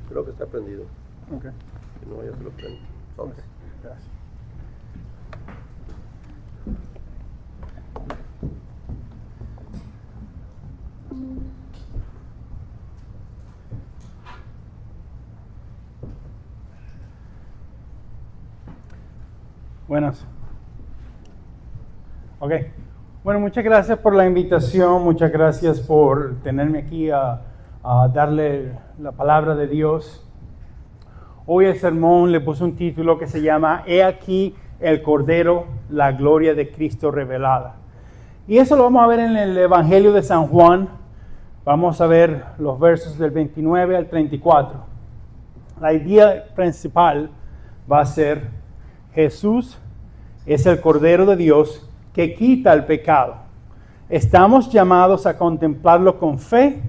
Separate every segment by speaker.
Speaker 1: Creo que está prendido.
Speaker 2: Okay.
Speaker 1: Si no, ya se lo prendo.
Speaker 2: Okay. Gracias. Buenas. Ok. Bueno, muchas gracias por la invitación, muchas gracias por tenerme aquí a darle la palabra de Dios. Hoy el sermón le puse un título que se llama He aquí el Cordero, la gloria de Cristo revelada. Y eso lo vamos a ver en el Evangelio de San Juan. Vamos a ver los versos del 29 al 34. La idea principal va a ser: Jesús es el Cordero de Dios que quita el pecado. Estamos llamados a contemplarlo con fe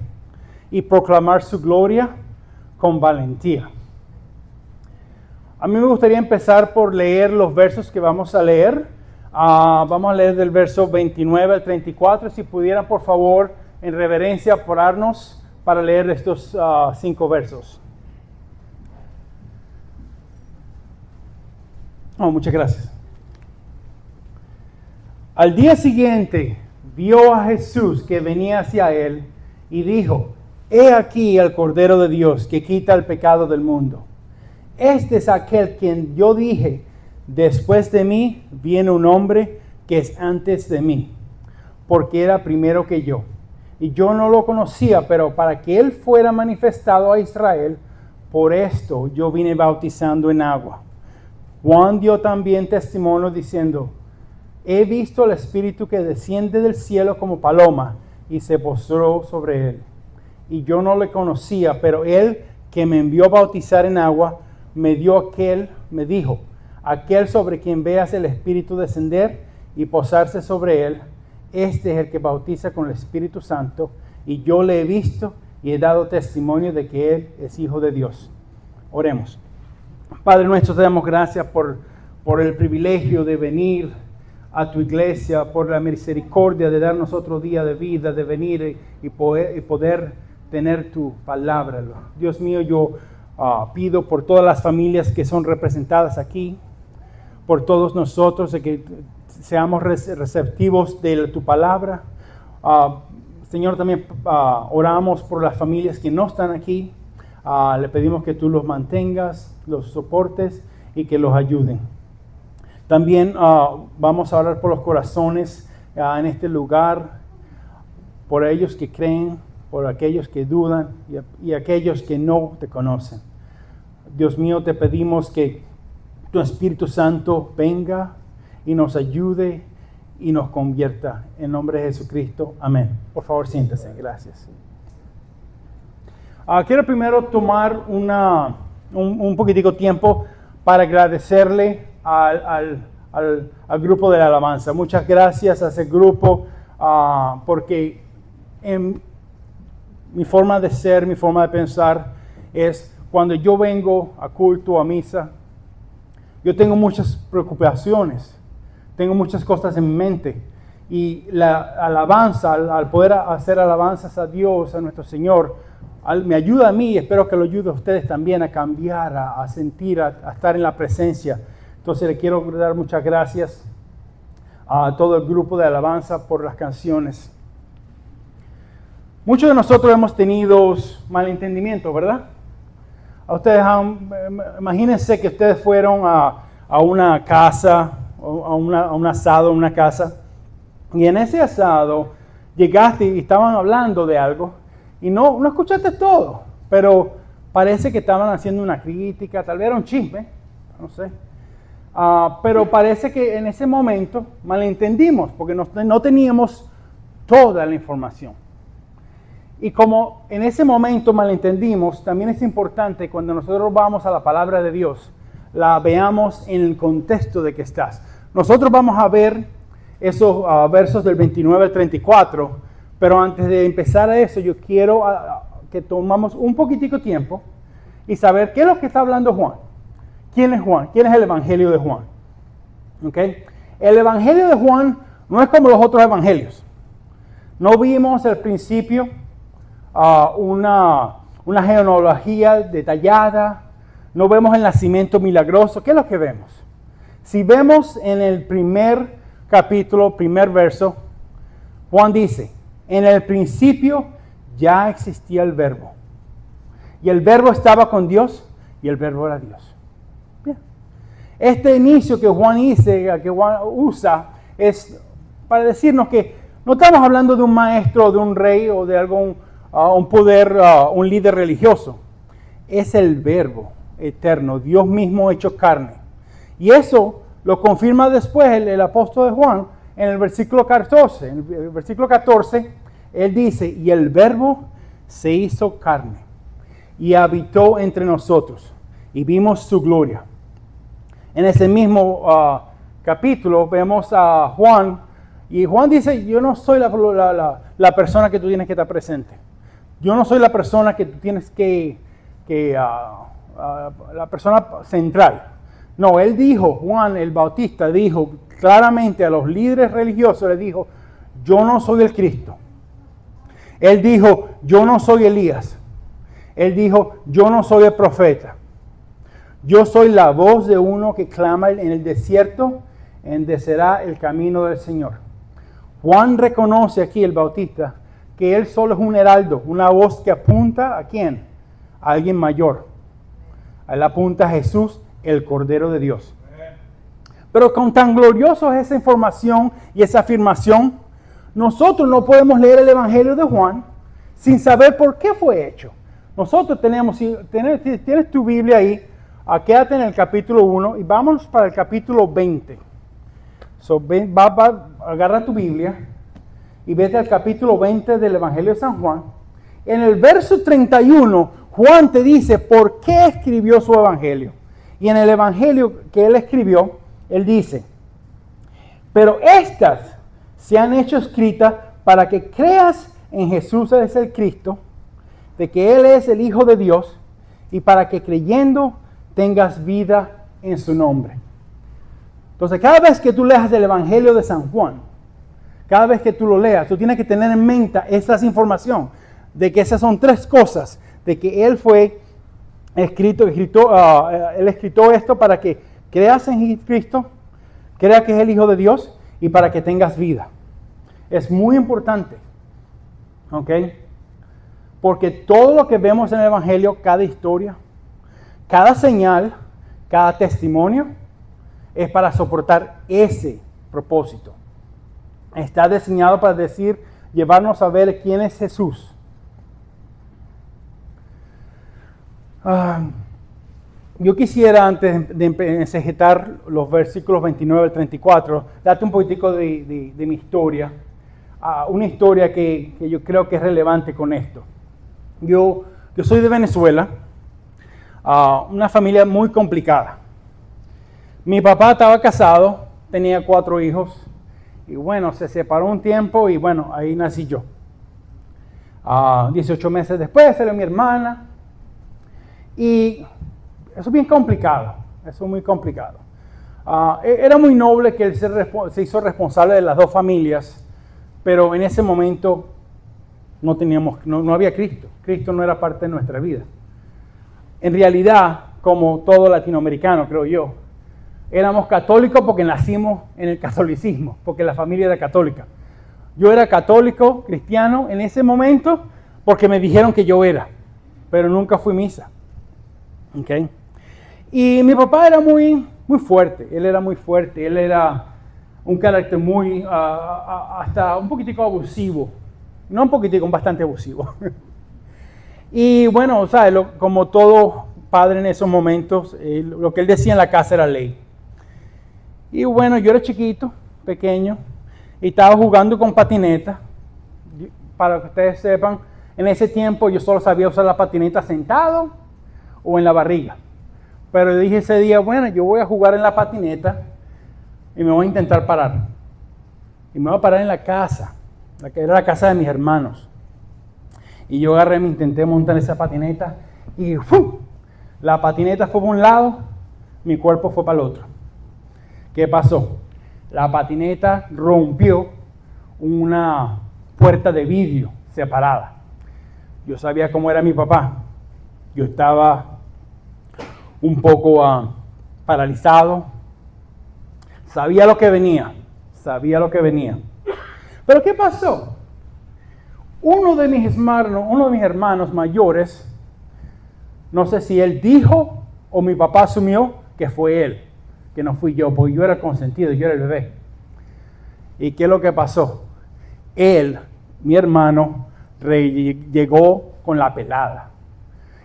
Speaker 2: y proclamar su gloria con valentía. A mí me gustaría empezar por leer los versos que vamos a leer. Vamos a leer del verso 29 al 34. Si pudieran, por favor, en reverencia, pararnos para leer estos 5 versos. Muchas gracias. Al día siguiente vio a Jesús que venía hacia él y dijo: He aquí el Cordero de Dios que quita el pecado del mundo. Este es aquel quien yo dije: después de mí viene un hombre que es antes de mí, porque era primero que yo. Y yo no lo conocía, pero para que él fuera manifestado a Israel, por esto yo vine bautizando en agua. Juan dio también testimonio diciendo: He visto al Espíritu que desciende del cielo como paloma y se postró sobre él. Y yo no le conocía, pero él que me envió a bautizar en agua, me dijo: aquel sobre quien veas el Espíritu descender y posarse sobre él, este es el que bautiza con el Espíritu Santo, y yo le he visto y he dado testimonio de que él es Hijo de Dios. Oremos. Padre nuestro, te damos gracias por el privilegio de venir a tu iglesia, por la misericordia de darnos otro día de vida, de venir y poder tener tu palabra. Dios mío, yo pido por todas las familias que son representadas aquí, por todos nosotros, de que seamos receptivos de tu palabra. Señor, también oramos por las familias que no están aquí. Le pedimos que tú los mantengas, los soportes y que los ayuden. También vamos a orar por los corazones en este lugar, por ellos que creen, por aquellos que dudan y aquellos que no te conocen. Dios mío, te pedimos que tu Espíritu Santo venga y nos ayude y nos convierta. En nombre de Jesucristo, amén. Por favor, siéntese. Gracias. Quiero primero tomar un poquitico tiempo para agradecerle al grupo de la alabanza. Muchas gracias a ese grupo, porque en mi forma de ser, mi forma de pensar es: cuando yo vengo a culto, a misa, yo tengo muchas preocupaciones, tengo muchas cosas en mi mente, y la alabanza, al poder hacer alabanzas a Dios, a nuestro Señor, me ayuda a mí y espero que lo ayude a ustedes también a cambiar, a sentir, a estar en la presencia. Entonces le quiero dar muchas gracias a todo el grupo de alabanza por las canciones. Muchos de nosotros hemos tenido malentendimientos, ¿verdad? Imagínense que ustedes fueron a una casa, a un asado en una casa, y en ese asado llegaste y estaban hablando de algo, y no escuchaste todo, pero parece que estaban haciendo una crítica, tal vez era un chisme, no sé. Pero parece que en ese momento malentendimos, porque no teníamos toda la información. Y como en ese momento malentendimos, también es importante cuando nosotros vamos a la palabra de Dios, la veamos en el contexto de que estás. Nosotros vamos a ver esos versos del 29 al 34, Pero antes de empezar a eso, yo quiero que tomamos un poquitico tiempo y saber qué es lo que está hablando Juan. ¿Quién es Juan? ¿Quién es el Evangelio de Juan? ¿Okay? El Evangelio de Juan no es como los otros evangelios. No vimos al principio una genealogía detallada. No vemos el nacimiento milagroso. ¿Qué es lo que vemos? Si vemos en el primer capítulo, primer verso, Juan dice, en el principio ya existía el verbo. Y el verbo estaba con Dios y el verbo era Dios. Bien. Este inicio que Juan usa es para decirnos que no estamos hablando de un maestro, de un rey o de algún un poder, un líder religioso. Es el verbo eterno, Dios mismo hecho carne. Y eso lo confirma después el apóstol de Juan en el versículo 14. En el versículo 14, él dice, y el verbo se hizo carne y habitó entre nosotros y vimos su gloria. En ese mismo capítulo vemos a Juan, y Juan dice, yo no soy la persona que tú tienes que estar presente. Yo no soy la persona que tú tienes la persona central. No, él dijo, Juan el Bautista dijo claramente a los líderes religiosos, le dijo, yo no soy el Cristo. Él dijo, yo no soy Elías. Él dijo, yo no soy el profeta. Yo soy la voz de uno que clama en el desierto, enderecerá el camino del Señor. Juan reconoce aquí, el Bautista, que él solo es un heraldo, una voz que apunta ¿a quién? A alguien mayor. Él apunta a Jesús, el Cordero de Dios. Pero con tan glorioso es esa información y esa afirmación, nosotros no podemos leer el Evangelio de Juan sin saber por qué fue hecho. Nosotros tenemos, si tienes tu Biblia ahí, quédate en el capítulo 1 y vamos para el capítulo 20. Agarra tu Biblia y vete al capítulo 20 del Evangelio de San Juan. En el verso 31, Juan te dice por qué escribió su Evangelio. Y en el Evangelio que él escribió, él dice, pero estas se han hecho escritas para que creas en Jesús es el Cristo, de que Él es el Hijo de Dios, y para que creyendo tengas vida en su nombre. Entonces, cada vez que tú leas el Evangelio de San Juan, cada vez que tú lo leas, tú tienes que tener en mente esa información, de que esas son tres cosas, de que Él fue Él escribió esto para que creas en Cristo, creas que es el Hijo de Dios, y para que tengas vida. Es muy importante, ¿ok? Porque todo lo que vemos en el Evangelio, cada historia, cada señal, cada testimonio, es para soportar ese propósito. Está diseñado para llevarnos a ver quién es Jesús. Yo quisiera, antes de enseñar los versículos 29 al 34, darte un poquitico de mi historia. Una historia que yo creo que es relevante con esto. Yo soy de Venezuela, una familia muy complicada. Mi papá estaba casado, tenía 4 hijos, y bueno, se separó un tiempo y bueno, ahí nací yo. 18 meses después salió mi hermana, y eso es bien complicado, eso es muy complicado. Era muy noble que él se hizo responsable de las 2 familias, pero en ese momento no había Cristo. Cristo no era parte de nuestra vida. En realidad, como todo latinoamericano, creo yo, éramos católicos porque nacimos en el catolicismo, porque la familia era católica. Yo era católico, cristiano, en ese momento, porque me dijeron que yo era, pero nunca fui a misa. ¿Okay? Y mi papá era muy fuerte, él era muy fuerte, él era un carácter muy, hasta un poquitico abusivo, no un poquitico, bastante abusivo. Y bueno, ¿sabes? Como todo padre en esos momentos, lo que él decía en la casa era ley. Y bueno, yo era chiquito, pequeño, y estaba jugando con patineta. Para que ustedes sepan, en ese tiempo yo solo sabía usar la patineta sentado o en la barriga. Pero dije ese día, bueno, yo voy a jugar en la patineta y me voy a intentar parar. Y me voy a parar en la casa. la que era la casa de mis hermanos. Y yo agarré, me intenté montar esa patineta y ¡fum! La patineta fue para un lado, mi cuerpo fue para el otro. ¿Qué pasó? La patineta rompió una puerta de vidrio separada. Yo sabía cómo era mi papá. Yo estaba un poco paralizado. Sabía lo que venía. Pero ¿qué pasó? Uno de mis hermanos mayores, no sé si él dijo o mi papá asumió que fue él, que no fui yo, porque yo era el consentido, yo era el bebé. ¿Y qué es lo que pasó? Él, mi hermano, llegó con la pelada.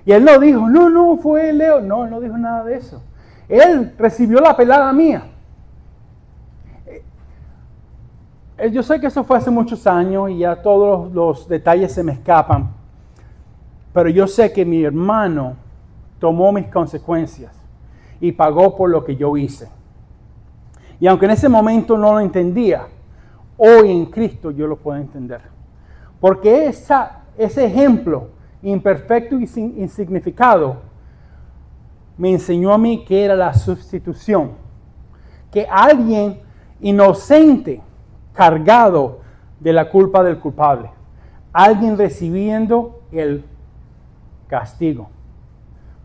Speaker 2: Y él no dijo, no, fue Leo. No, él no dijo nada de eso. Él recibió la pelada mía. Yo sé que eso fue hace muchos años y ya todos los detalles se me escapan. Pero yo sé que mi hermano tomó mis consecuencias y pagó por lo que yo hice. Y aunque en ese momento no lo entendía, hoy en Cristo yo lo puedo entender. Porque ese ejemplo imperfecto y insignificado me enseñó a mí que era la sustitución. Que alguien inocente, cargado de la culpa del culpable. Alguien recibiendo el castigo.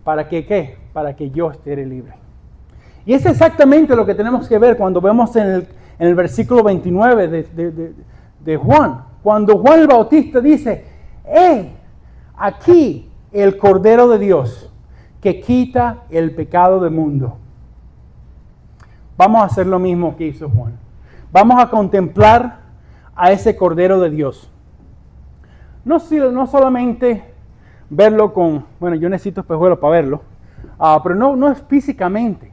Speaker 2: ¿Para que qué? Para que yo esté libre. Y es exactamente lo que tenemos que ver cuando vemos en el versículo 29 de Juan. Cuando Juan el Bautista dice, aquí el Cordero de Dios que quita el pecado del mundo. Vamos a hacer lo mismo que hizo Juan. Vamos a contemplar a ese Cordero de Dios. No solamente verlo yo necesito espejuelos para verlo, pero no es físicamente.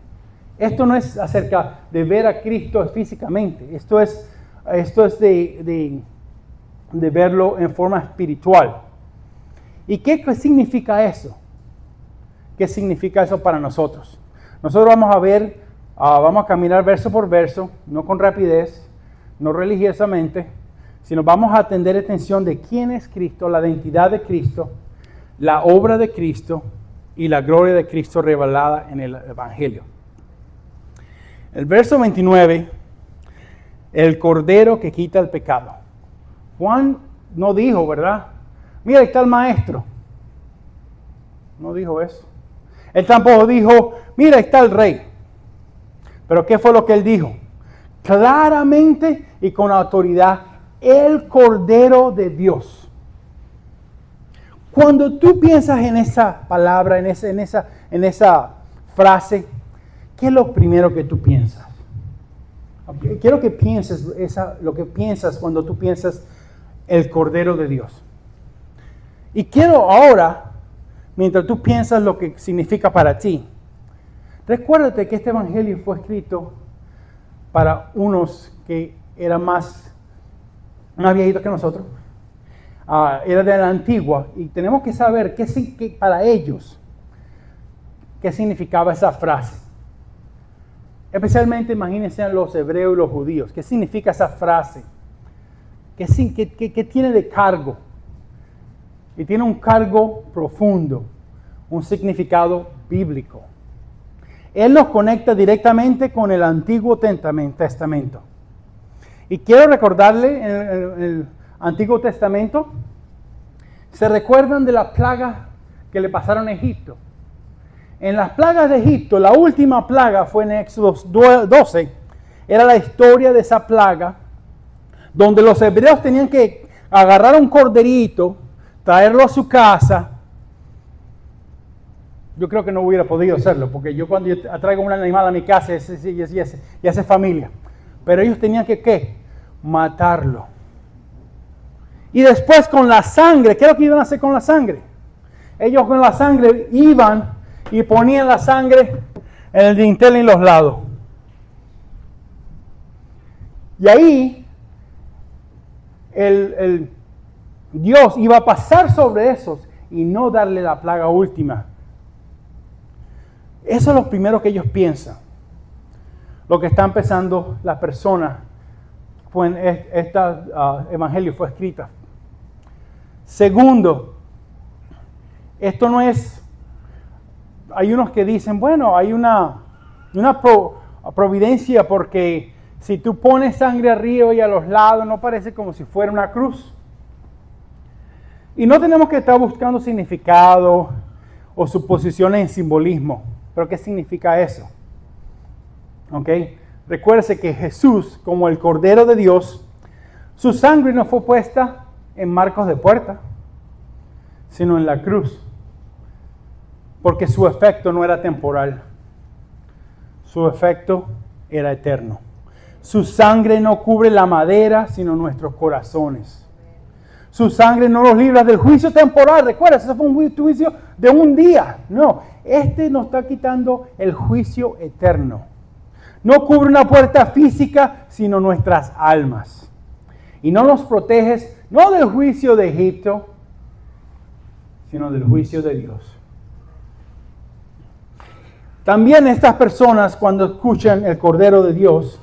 Speaker 2: Esto no es acerca de ver a Cristo físicamente. Esto es de verlo en forma espiritual. ¿Y qué significa eso? ¿Qué significa eso para nosotros? Nosotros vamos a ver, vamos a caminar verso por verso, no con rapidez, no religiosamente, sino vamos a atender atención de quién es Cristo, la identidad de Cristo, la obra de Cristo y la gloria de Cristo revelada en el Evangelio. El verso 29, el Cordero que quita el pecado. Juan no dijo, ¿verdad? Mira, ahí está el maestro. No dijo eso. Él tampoco dijo, mira, ahí está el rey. Pero ¿qué fue lo que él dijo? Claramente y con autoridad, el Cordero de Dios. Cuando tú piensas en esa palabra, en esa frase, ¿qué es lo primero que tú piensas? Quiero que pienses lo que piensas cuando tú piensas el Cordero de Dios. Y quiero ahora, mientras tú piensas lo que significa para ti, recuérdate que este evangelio fue escrito para unos que eran más viejitos que nosotros. Era de la antigua y tenemos que saber qué para ellos, qué significaba esa frase. Especialmente imagínense a los hebreos y los judíos. ¿Qué significa esa frase? ¿Qué tiene de cargo? Y tiene un cargo profundo, un significado bíblico. Él nos conecta directamente con el Antiguo Testamento. Y quiero recordarle, en el Antiguo Testamento, ¿se recuerdan de las plagas que le pasaron a Egipto? En las plagas de Egipto, la última plaga fue en Éxodo 12. Era la historia de esa plaga, donde los hebreos tenían que agarrar un corderito, traerlo a su casa. Yo creo que no hubiera podido hacerlo, porque yo cuando traigo un animal a mi casa, ya es familia. Pero ellos tenían que, ¿qué? Matarlo. Y después con la sangre, ¿qué es lo que iban a hacer con la sangre? Ellos con la sangre iban y ponían la sangre en el dintel y en los lados. Y ahí el Dios iba a pasar sobre esos y no darle la plaga última. Eso es lo primero que ellos piensan. Lo que están pensando las personas evangelio fue escrita. Segundo, esto no es, hay unos que dicen, bueno, hay una providencia porque si tú pones sangre arriba y a los lados no parece como si fuera una cruz. Y no tenemos que estar buscando significado o suposiciones en simbolismo. ¿Pero qué significa eso? ¿Ok? Recuérdese que Jesús, como el Cordero de Dios, su sangre no fue puesta en marcos de puerta, sino en la cruz. Porque su efecto no era temporal. Su efecto era eterno. Su sangre no cubre la madera, sino nuestros corazones. Su sangre no los libra del juicio temporal. Recuerda, eso fue un juicio de un día. No, este nos está quitando el juicio eterno. No cubre una puerta física, sino nuestras almas. Y no nos proteges, no del juicio de Egipto, sino del juicio de Dios. También estas personas, cuando escuchan el Cordero de Dios,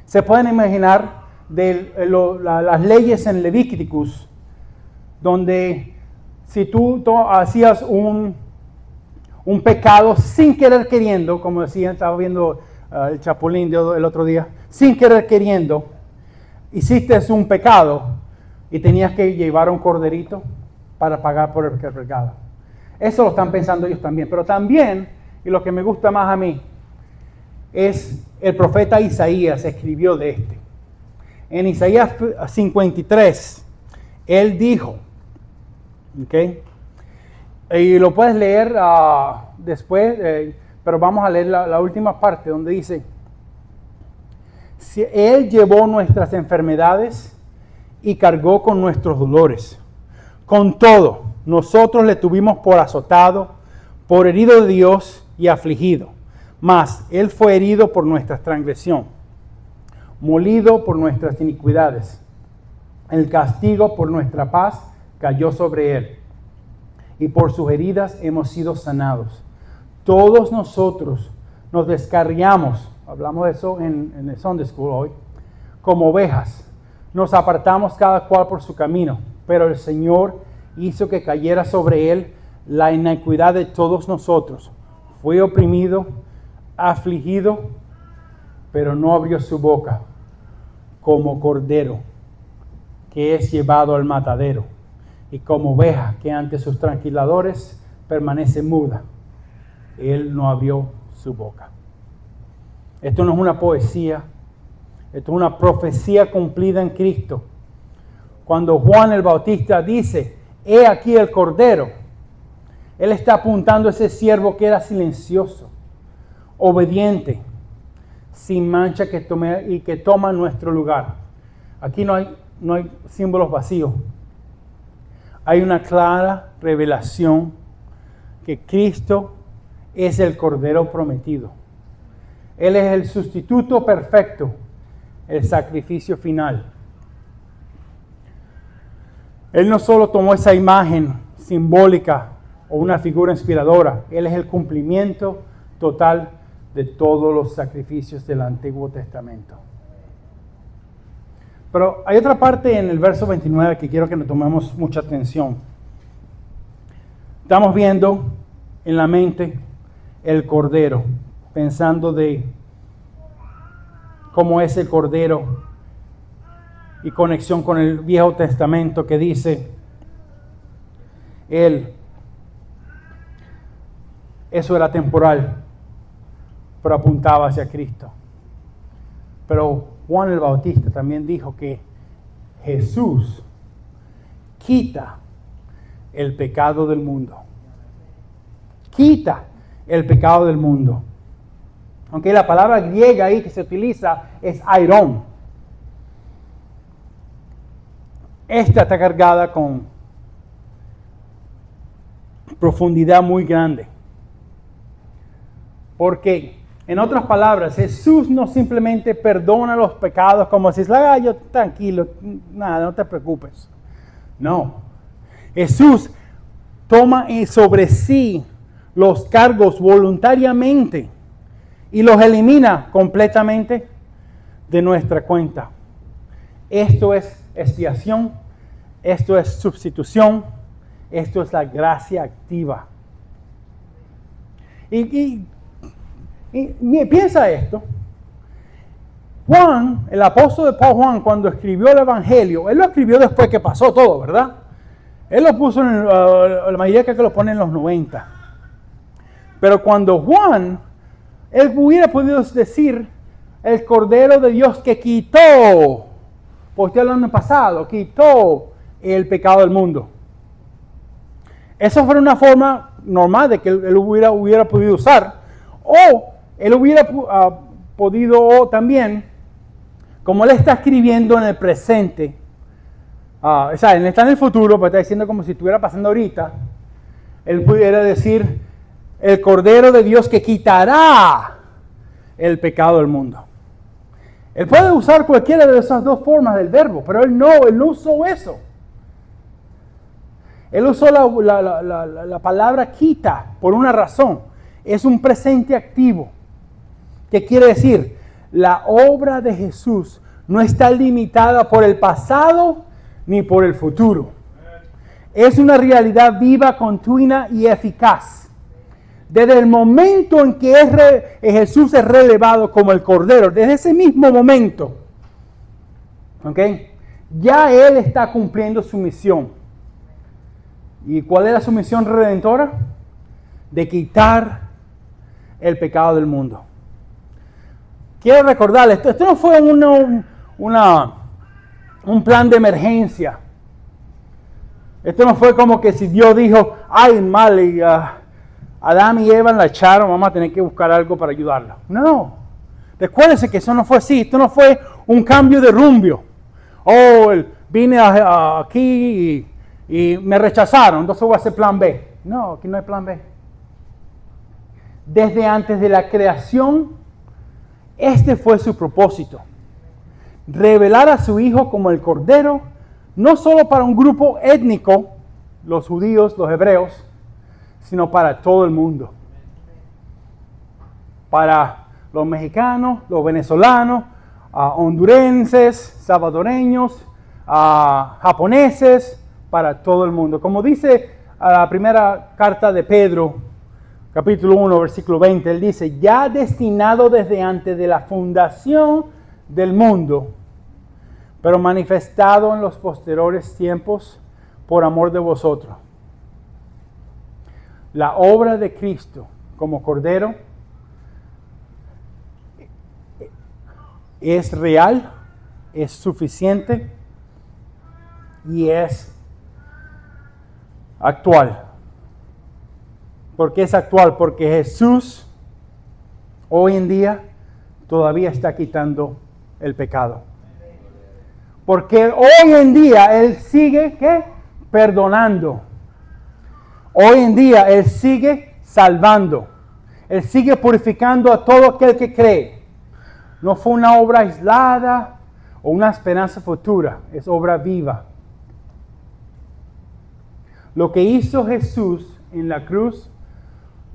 Speaker 2: se pueden imaginar las leyes en Levíticos, donde si tú hacías un pecado sin querer queriendo, como decía, estaba viendo el Chapulín el otro día, sin querer queriendo, hiciste un pecado y tenías que llevar un corderito para pagar por el pecado. Eso lo están pensando ellos también, pero también, y lo que me gusta más a mí, es el profeta Isaías escribió de este. En Isaías 53, él dijo, ¿ok? Y lo puedes leer después, pero vamos a leer la última parte donde dice, Él llevó nuestras enfermedades y cargó con nuestros dolores. Con todo, nosotros le tuvimos por azotado, por herido de Dios y afligido. Mas Él fue herido por nuestra transgresión, molido por nuestras iniquidades. El castigo por nuestra paz cayó sobre Él, y por sus heridas hemos sido sanados. Todos nosotros nos descarriamos, hablamos de eso en el Sunday School hoy, como ovejas. Nos apartamos cada cual por su camino, pero el Señor hizo que cayera sobre Él la iniquidad de todos nosotros. Fue oprimido, afligido, pero no abrió su boca, como cordero que es llevado al matadero, y como oveja que ante sus tranquiladores permanece muda. Él no abrió su boca. Esto no es una poesía, esto es una profecía cumplida en Cristo. Cuando Juan el Bautista dice, he aquí el Cordero, él está apuntando a ese siervo que era silencioso, obediente, sin mancha, que toma nuestro lugar. Aquí no hay símbolos vacíos. Hay una clara revelación que Cristo es el Cordero prometido. Él es el sustituto perfecto, el sacrificio final. Él no solo tomó esa imagen simbólica o una figura inspiradora, Él es el cumplimiento total de todos los sacrificios del Antiguo Testamento. Pero hay otra parte en el verso 29 que quiero que nos tomemos mucha atención. Estamos viendo en la mente el Cordero, pensando de cómo es el Cordero y conexión con el Viejo Testamento que dice, eso era temporal, pero apuntaba hacia Cristo. Pero Juan el Bautista también dijo que Jesús quita el pecado del mundo. Quita el pecado del mundo. Aunque la palabra griega ahí que se utiliza es airón. Esta está cargada con profundidad muy grande. Porque, en otras palabras, Jesús no simplemente perdona los pecados como si yo tranquilo, nada, no te preocupes. No. Jesús toma sobre sí los cargos voluntariamente y los elimina completamente de nuestra cuenta. Esto es expiación, esto es sustitución, esto es la gracia activa. Y piensa esto. Juan, el apóstol de Paul Juan, cuando escribió el Evangelio, él lo escribió después que pasó todo, ¿verdad? Él lo puso, la mayoría que lo pone en los 90. Pero cuando Juan, él hubiera podido decir, el Cordero de Dios que quitó, porque el año pasado, quitó el pecado del mundo. Esa fue una forma normal de que él hubiera podido usar. O él hubiera podido también, como él está escribiendo en el presente, o sea, él está en el futuro, pero está diciendo como si estuviera pasando ahorita, él pudiera decir, el Cordero de Dios que quitará el pecado del mundo. Él puede usar cualquiera de esas dos formas del verbo, pero él no usó eso. Él usó la palabra quita por una razón. Es un presente activo. ¿Qué quiere decir? La obra de Jesús no está limitada por el pasado ni por el futuro. Es una realidad viva, continua y eficaz. Desde el momento en que Jesús es relevado como el Cordero, desde ese mismo momento, ¿okay? Ya Él está cumpliendo su misión. ¿Y cuál era su misión redentora? De quitar el pecado del mundo. Quiero recordarles, esto no fue un plan de emergencia. Esto no fue como que si Dios dijo, ay, mal, Adán y Eva la echaron, vamos a tener que buscar algo para ayudarla. No. Recuérdense que eso no fue así. Esto no fue un cambio de rumbo. Oh, vine aquí y me rechazaron, entonces voy a hacer plan B. No, aquí no hay plan B. Desde antes de la creación, este fue su propósito. Revelar a su Hijo como el Cordero, no solo para un grupo étnico, los judíos, los hebreos, sino para todo el mundo. Para los mexicanos, los venezolanos, hondurenses, salvadoreños, japoneses, para todo el mundo. Como dice la primera carta de Pedro, capítulo 1, versículo 20, él dice, ya destinado desde antes de la fundación del mundo, pero manifestado en los posteriores tiempos por amor de vosotros. La obra de Cristo como Cordero es real, es suficiente y es actual. ¿Por qué es actual? Porque Jesús hoy en día todavía está quitando el pecado. Porque hoy en día Él sigue, ¿qué? Perdonando. Hoy en día Él sigue salvando. Él sigue purificando a todo aquel que cree. No fue una obra aislada o una esperanza futura. Es obra viva. Lo que hizo Jesús en la cruz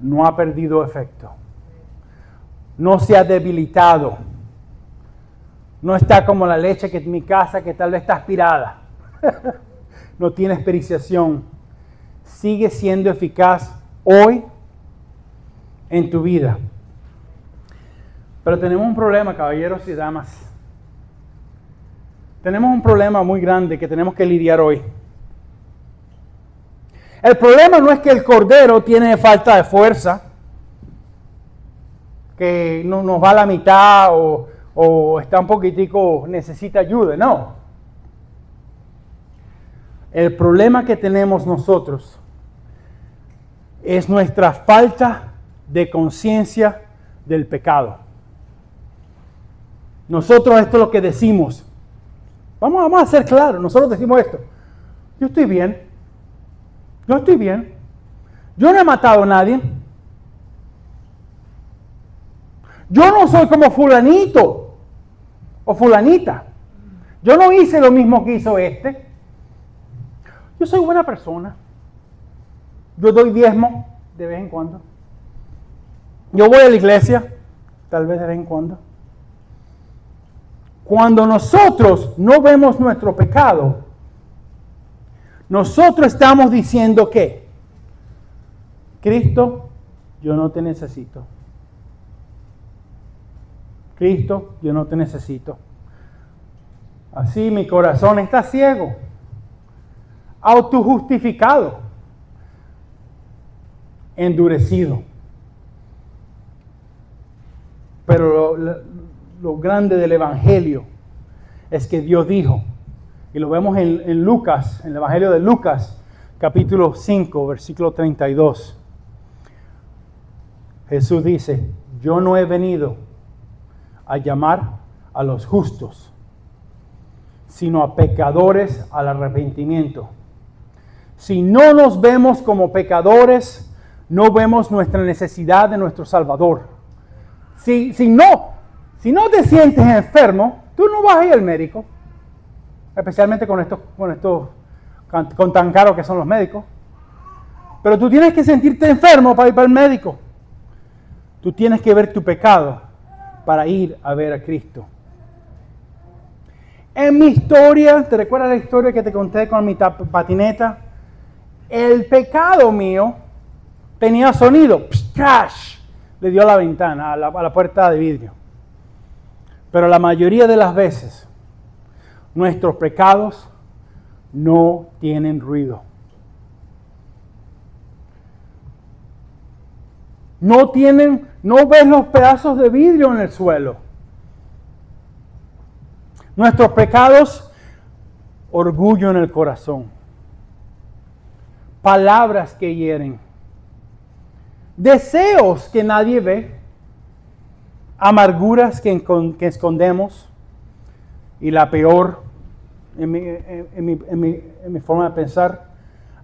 Speaker 2: no ha perdido efecto. No se ha debilitado. No está como la leche que en mi casa que tal vez está aspirada. No tiene experienciación. Sigue siendo eficaz hoy en tu vida. Pero tenemos un problema, caballeros y damas. Tenemos un problema muy grande que tenemos que lidiar hoy. El problema no es que el Cordero tiene falta de fuerza, que no nos va a la mitad o está un poquitico, necesita ayuda, no. El problema que tenemos nosotros es nuestra falta de conciencia del pecado. Nosotros esto es lo que decimos. Vamos a ser claros, nosotros decimos esto. Yo estoy bien. Yo estoy bien. Yo no he matado a nadie. Yo no soy como fulanito o fulanita. Yo no hice lo mismo que hizo este. Yo soy buena persona. Yo doy diezmo de vez en cuando. Yo voy a la iglesia, tal vez de vez en cuando. Cuando nosotros no vemos nuestro pecado, nosotros estamos diciendo que, Cristo, yo no te necesito. Cristo, yo no te necesito. Así mi corazón está ciego, autojustificado, endurecido. Pero lo grande del Evangelio es que Dios dijo, y lo vemos en Lucas, en el Evangelio de Lucas, capítulo 5, versículo 32. Jesús dice, yo no he venido a llamar a los justos, sino a pecadores al arrepentimiento. Si no nos vemos como pecadores, no vemos nuestra necesidad de nuestro Salvador. Si no te sientes enfermo, tú no vas a ir al médico, especialmente con tan caros que son los médicos. Pero tú tienes que sentirte enfermo para ir para el médico. Tú tienes que ver tu pecado para ir a ver a Cristo. En mi historia, ¿te recuerdas la historia que te conté con mi patineta? El pecado mío tenía sonido. ¡Crash! Le dio a la ventana, a la puerta de vidrio. Pero la mayoría de las veces, nuestros pecados no tienen ruido. No ves los pedazos de vidrio en el suelo. Nuestros pecados, orgullo en el corazón. Palabras que hieren. Deseos que nadie ve. Amarguras que escondemos. Y la peor, en mi forma de pensar,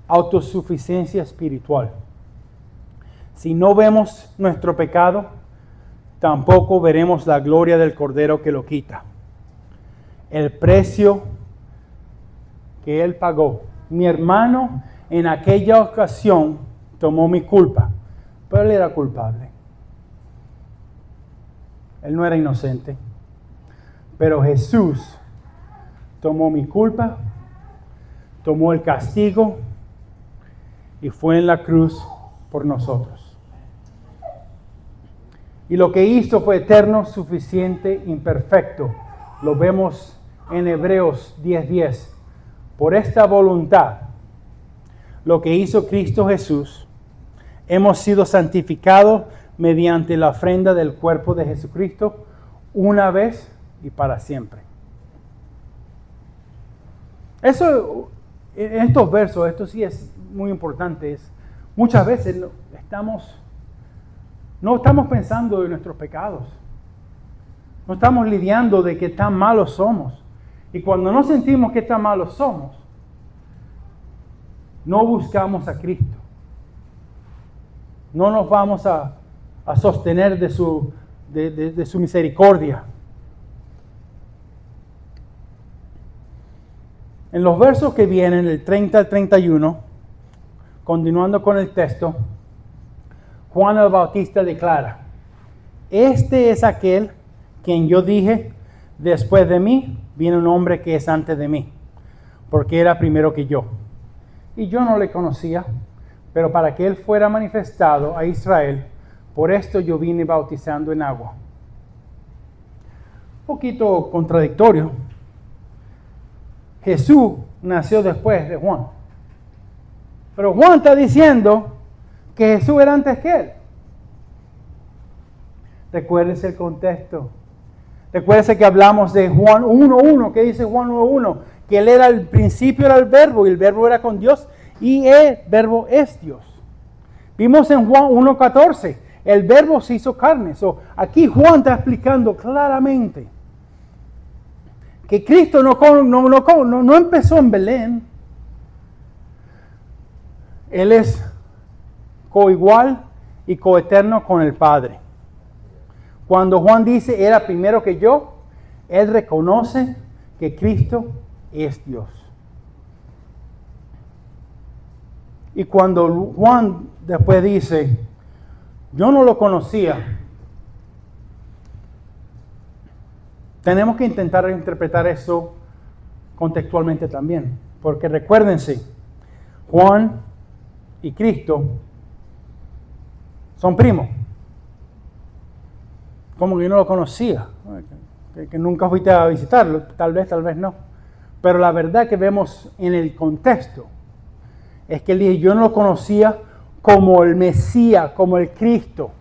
Speaker 2: autosuficiencia espiritual. Si no vemos nuestro pecado, tampoco veremos la gloria del Cordero que lo quita. El precio que Él pagó. Mi hermano en aquella ocasión tomó mi culpa, pero Él era culpable. Él no era inocente. Pero Jesús tomó mi culpa, tomó el castigo y fue en la cruz por nosotros. Y lo que hizo fue eterno, suficiente, imperfecto. Lo vemos en Hebreos 10:10. Por esta voluntad, lo que hizo Cristo Jesús, hemos sido santificados mediante la ofrenda del cuerpo de Jesucristo, una vez y para siempre. Eso, en estos versos, esto sí es muy importante. Muchas veces no estamos pensando en nuestros pecados. No estamos lidiando de qué tan malos somos. Y cuando no sentimos que tan malos somos, no buscamos a Cristo. No nos vamos a sostener de su misericordia. En los versos que vienen, el 30 al 31, continuando con el texto, Juan el Bautista declara, este es aquel quien yo dije, después de mí viene un hombre que es antes de mí, porque era primero que yo. Y yo no le conocía, pero para que él fuera manifestado a Israel, por esto yo vine bautizando en agua. Un poquito contradictorio. Jesús nació después de Juan. Pero Juan está diciendo que Jesús era antes que él. Recuérdese el contexto. Recuérdese que hablamos de Juan 1:1. ¿Qué dice Juan 1:1? Que él era el principio, era el verbo, y el verbo era con Dios, y el verbo es Dios. Vimos en Juan 1:14, el verbo se hizo carne. Aquí Juan está explicando claramente que Cristo no empezó en Belén. Él es coigual y coeterno con el Padre. Cuando Juan dice, era primero que yo, él reconoce que Cristo es Dios. Y cuando Juan después dice, yo no lo conocía, tenemos que intentar interpretar eso contextualmente también. Porque recuérdense, Juan y Cristo son primos. Como que yo no lo conocía, que nunca fuiste a visitarlo, tal vez no. Pero la verdad que vemos en el contexto es que él dice, yo no lo conocía como el Mesías, como el Cristo.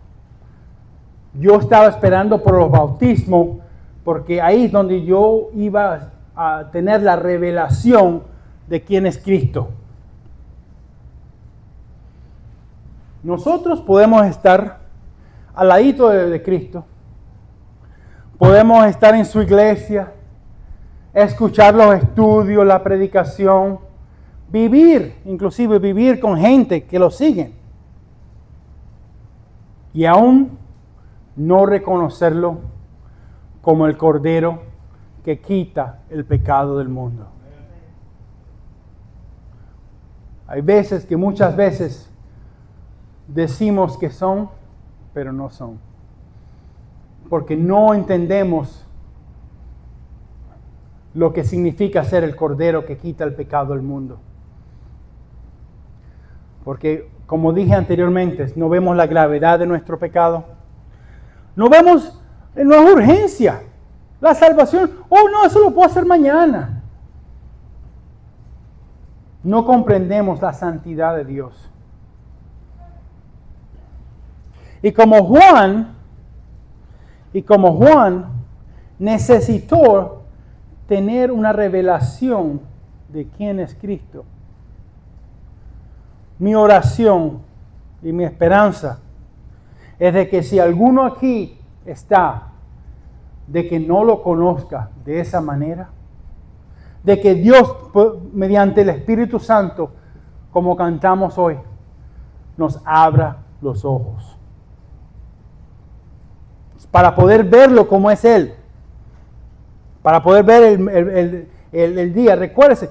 Speaker 2: Yo estaba esperando por los bautismos, porque ahí es donde yo iba a tener la revelación de quién es Cristo. Nosotros podemos estar al ladito de Cristo, podemos estar en su iglesia, escuchar los estudios, la predicación, inclusive vivir con gente que lo siguen. Y aún no reconocerlo como el Cordero que quita el pecado del mundo. Hay veces que muchas veces decimos que son, pero no son. Porque no entendemos lo que significa ser el Cordero que quita el pecado del mundo. Porque, como dije anteriormente, no vemos la gravedad de nuestro pecado. No es urgencia. La salvación, no, eso lo puedo hacer mañana. No comprendemos la santidad de Dios. Y como Juan necesitó tener una revelación de quién es Cristo. Mi oración y mi esperanza es de que si alguno aquí está de que no lo conozca de esa manera, de que Dios, mediante el Espíritu Santo, como cantamos hoy, nos abra los ojos. Para poder verlo como es Él. Para poder ver el día. Recuérdese,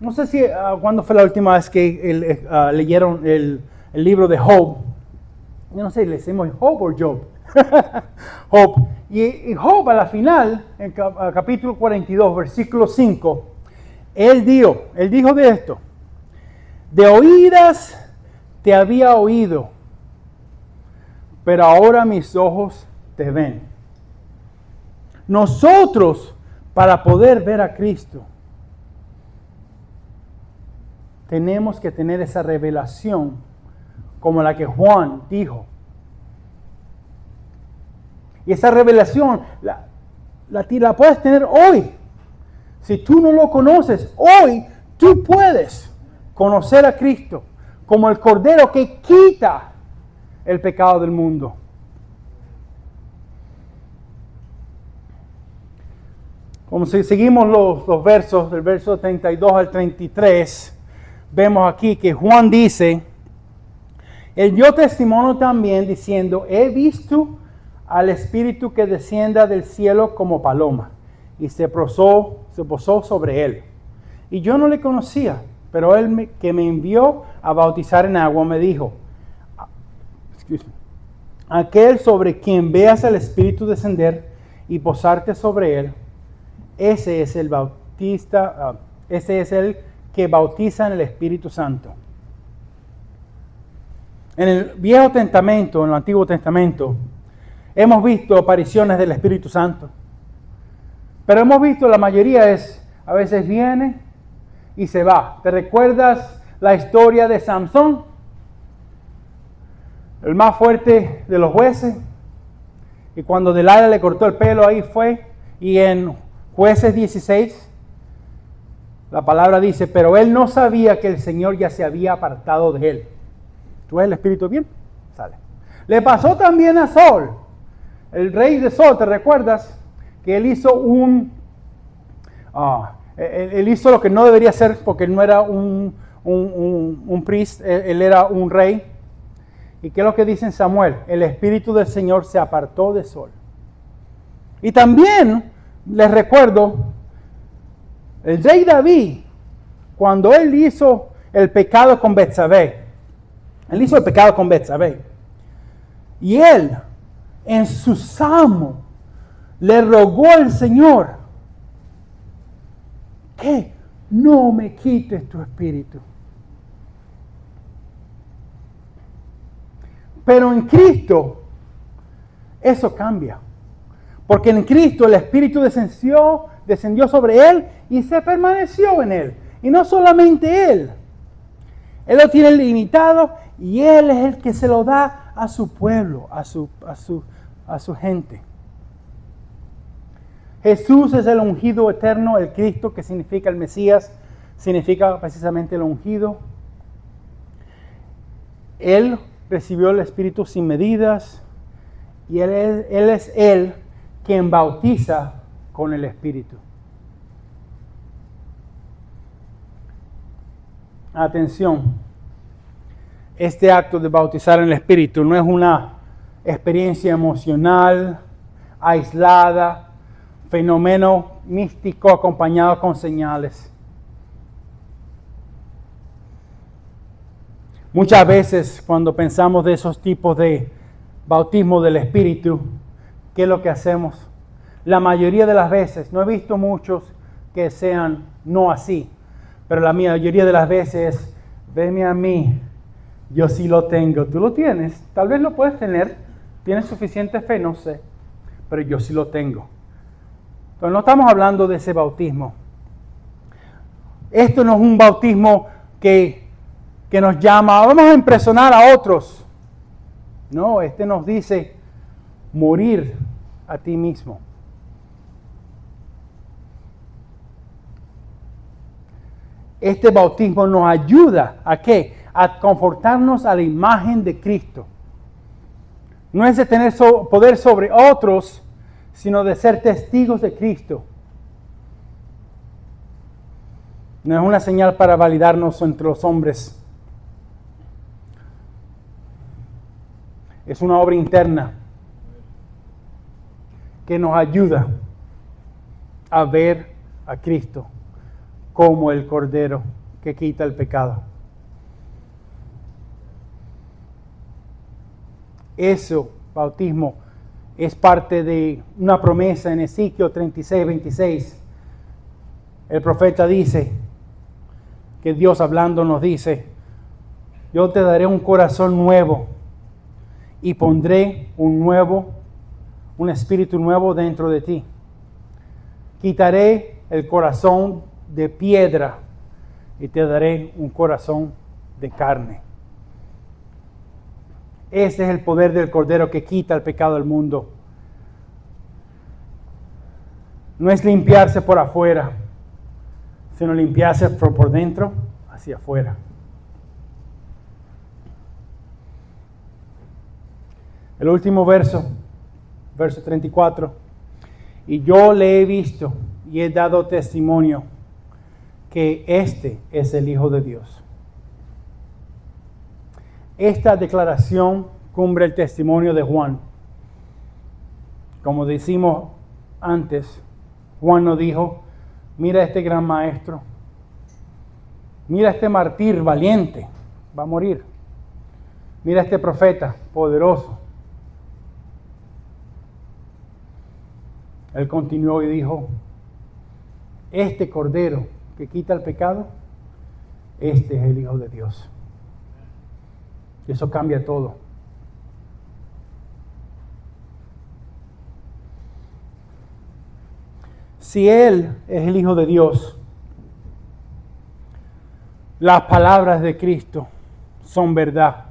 Speaker 2: no sé si cuándo fue la última vez que leyeron el libro de Job. Yo no sé, le decimos Job o Job. Job. Y Job a la final, en capítulo 42, versículo 5, él dijo de esto: de oídas te había oído, pero ahora mis ojos te ven. Nosotros, para poder ver a Cristo, tenemos que tener esa revelación como la que Juan dijo. Y esa revelación la puedes tener hoy. Si tú no lo conoces, hoy tú puedes conocer a Cristo como el Cordero que quita el pecado del mundo. Como si seguimos los versos, del verso 32 al 33, vemos aquí que Juan dice, él dio testimonio también diciendo, he visto al Espíritu que descienda del cielo como paloma, y se posó sobre él. Y yo no le conocía, pero él que me envió a bautizar en agua me dijo, aquel sobre quien veas al Espíritu descender y posarte sobre él, ese es el que bautiza en el Espíritu Santo. En el Viejo Testamento, en el Antiguo Testamento, hemos visto apariciones del Espíritu Santo. Pero hemos visto, la mayoría a veces viene y se va. ¿Te recuerdas la historia de Samson? El más fuerte de los jueces. Y cuando Delilah le cortó el pelo, ahí fue. Y en Jueces 16, la palabra dice, pero él no sabía que el Señor ya se había apartado de él. ¿Tú ves el Espíritu bien? Sale. Le pasó también a Saúl. El rey de Saúl, ¿te recuerdas? Que él hizo él hizo lo que no debería hacer porque él no era un priest, él era un rey. ¿Y qué es lo que dice en Samuel? El Espíritu del Señor se apartó de Saúl. Y también les recuerdo, el rey David, cuando él hizo el pecado con Betsabé, y él, en su salmo, le rogó al Señor que no me quites tu espíritu. Pero en Cristo eso cambia. Porque en Cristo el Espíritu descendió sobre Él y se permaneció en Él. Y no solamente Él. Él lo tiene limitado y Él es el que se lo da a su pueblo, a su gente. Jesús es el ungido eterno, el Cristo, que significa el Mesías, significa precisamente el ungido. Él recibió el Espíritu sin medidas y Él es Él quien bautiza con el Espíritu. Atención, este acto de bautizar en el Espíritu no es una experiencia emocional, aislada, fenómeno místico acompañado con señales. Muchas veces cuando pensamos de esos tipos de bautismo del Espíritu, ¿qué es lo que hacemos? La mayoría de las veces, no he visto muchos que sean no así, pero la mayoría de las veces, venme a mí, yo sí lo tengo, tú lo tienes, tal vez lo puedes tener, tienes suficiente fe, no sé, pero yo sí lo tengo. Entonces no estamos hablando de ese bautismo. Esto no es un bautismo que nos llama, vamos a impresionar a otros. No, este nos dice morir a ti mismo. Este bautismo nos ayuda ¿a qué? A confortarnos a la imagen de Cristo. No es de tener poder sobre otros, sino de ser testigos de Cristo. No es una señal para validarnos entre los hombres. Es una obra interna que nos ayuda a ver a Cristo como el Cordero que quita el pecado. Eso, bautismo, es parte de una promesa en Ezequiel 36, 26. El profeta dice, que Dios hablando nos dice, yo te daré un corazón nuevo y pondré un espíritu nuevo dentro de ti. Quitaré el corazón de piedra y te daré un corazón de carne. Ese es el poder del Cordero que quita el pecado del mundo. No es limpiarse por afuera, sino limpiarse por dentro hacia afuera. El último verso 34. Y yo le he visto y he dado testimonio que este es el Hijo de Dios. Esta declaración cubre el testimonio de Juan. Como decimos antes, Juan nos dijo, mira este gran maestro, mira este mártir valiente, va a morir. Mira este profeta poderoso. Él continuó y dijo, este Cordero que quita el pecado, este es el Hijo de Dios. Y eso cambia todo. Si Él es el Hijo de Dios, las palabras de Cristo son verdad.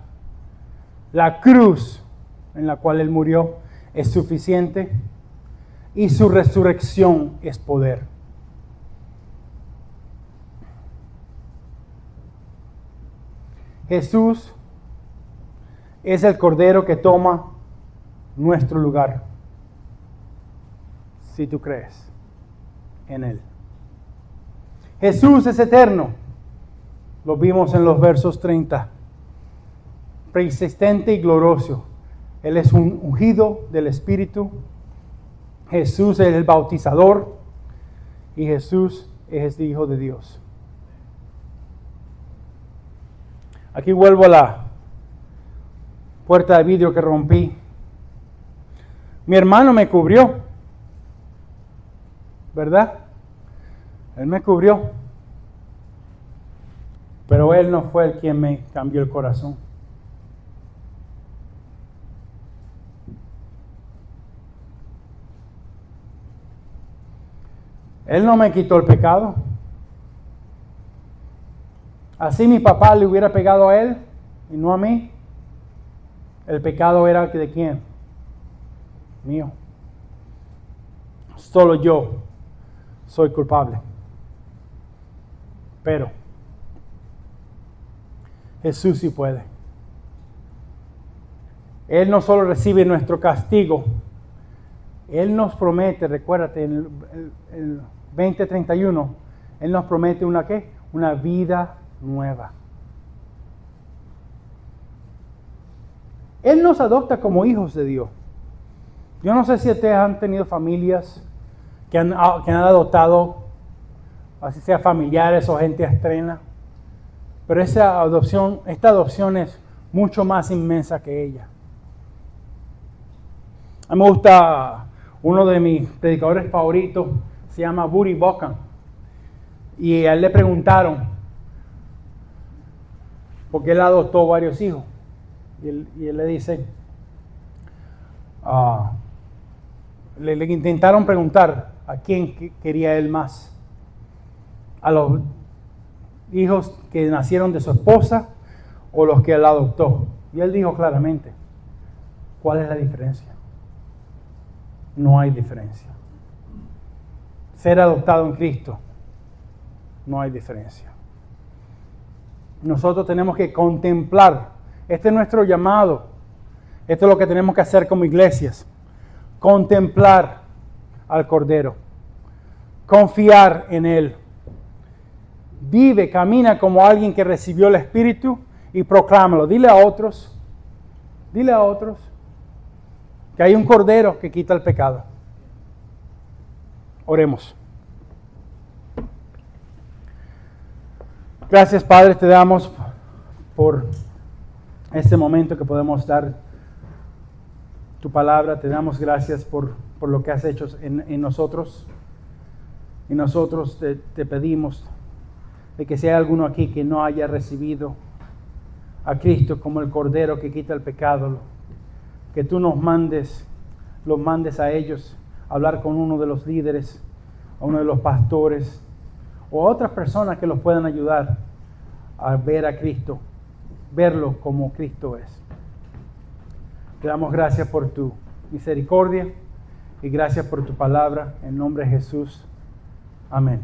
Speaker 2: La cruz en la cual Él murió es suficiente y su resurrección es poder. Jesús es el Cordero que toma nuestro lugar, si tú crees en Él. Jesús es eterno, lo vimos en los versos 30, persistente y glorioso. Él es un ungido del Espíritu. Jesús es el bautizador y Jesús es el Hijo de Dios. Aquí vuelvo a la puerta de vidrio que rompí. Mi hermano me cubrió ¿verdad? Él me cubrió. Pero Él no fue el quien me cambió el corazón. Él no me quitó el pecado. Así mi papá le hubiera pegado a él y no a mí. El pecado era de quién? Mío. Solo yo soy culpable. Pero Jesús sí puede. Él no solo recibe nuestro castigo, Él nos promete, recuérdate, en el 20:31, Él nos promete una ¿qué? Una vida nueva. Él nos adopta como hijos de Dios. Yo no sé si ustedes han tenido familias que han adoptado, así sea familiares o gente extraña, pero esta adopción es mucho más inmensa que ella. A mí me gusta, uno de mis predicadores favoritos se llama Buddy Buchan, y a él le preguntaron, porque él adoptó varios hijos, y él le dice, le intentaron preguntar a quién quería él más, a los hijos que nacieron de su esposa o los que él adoptó, y él dijo claramente, ¿cuál es la diferencia? No hay diferencia. Ser adoptado en Cristo, no hay diferencia. Nosotros tenemos que contemplar, este es nuestro llamado, esto es lo que tenemos que hacer como iglesias, contemplar al Cordero, confiar en Él. Vive, camina como alguien que recibió el Espíritu y proclámalo. Dile a otros que hay un Cordero que quita el pecado. Oremos. Gracias, Padre, te damos por este momento que podemos dar tu palabra. Te damos gracias por lo que has hecho en nosotros. Y nosotros te pedimos de que si hay alguno aquí que no haya recibido a Cristo como el Cordero que quita el pecado, que tú los mandes a ellos a hablar con uno de los líderes, a uno de los pastores, o a otras personas que los puedan ayudar a ver a Cristo, verlo como Cristo es. Te damos gracias por tu misericordia y gracias por tu palabra. En nombre de Jesús. Amén.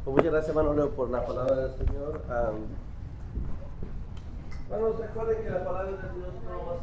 Speaker 1: Pues muchas gracias, hermano Leo, por la palabra del Señor. Hermanos, recuerden que la palabra de Dios no va a